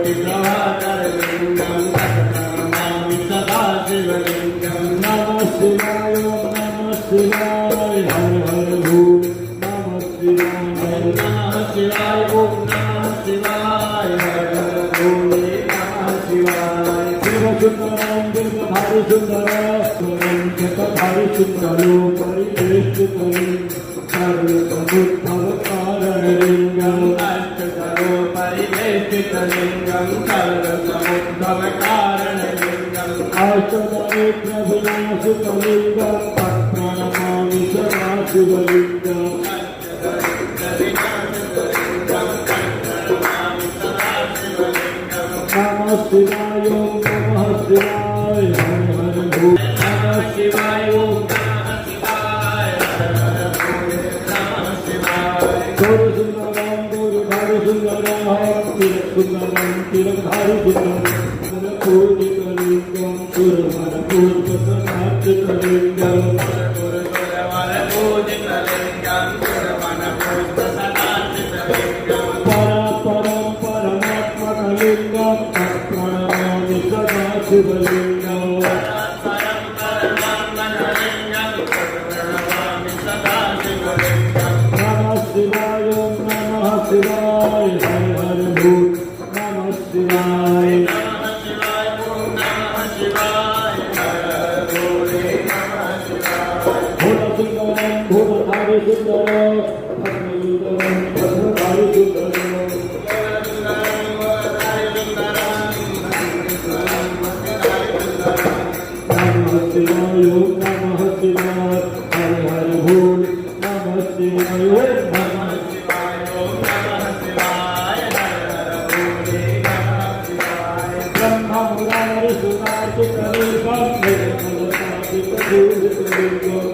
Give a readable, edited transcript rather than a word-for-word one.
कोटिप्रभाकरलिङ्गं तत्प्रणमामि सदा शिवलिङ्गं नमः शिवाय नमः शिवाय हर हर भूत नमः शिवाय नमः शिवाय ओम नमः शिवाय हर हर भोले नमः शिवाय शिवसुन्दरं गिरिधारी सुन्दरं जटाधारी सुन्दरो परिवेष्टितं सर्वसमुद्भवकारणलिङ्गम् अष्टधरो परिवेष्टितलिङ्गं सर्वसमुद्भवकारणलिङ्गम् अष्टदरिद्रविनाशितलिङ्गं तत्प्रणमामि सदा शिवलिङ्गम् नमः शिवाय नमः शिवाय हर हर भूत नमः शिवाय नमः शिवाय हर हर भोले नमः शिवाय गौरसुन्दरं गौरधारी सुन्दरं तिलकसुन्दरं तिलकधारी सुन्दरं कोटिकलिङ्गं सुरवरपूजितलिङ्गं परं परमात्मकलिङ्गं तत्प्रणमामि सदा शिवलिङ्गं नमः शिवाय नमः शिवाय हर हर भूत नमः शिवाय भूतसुन्दरं भूतधारी सुन्दरं भद्रधारी सुन्दरं नमः शिवाय नमः शिवाय हर हर भूत नमः शिवाय नमः शिवाय नमः शिवाय हर हर भोले नमः शिवाय ब्रह्मा मुरारी सुनार्चितलिङ्गं निर्मलतार्चितलिङ्गं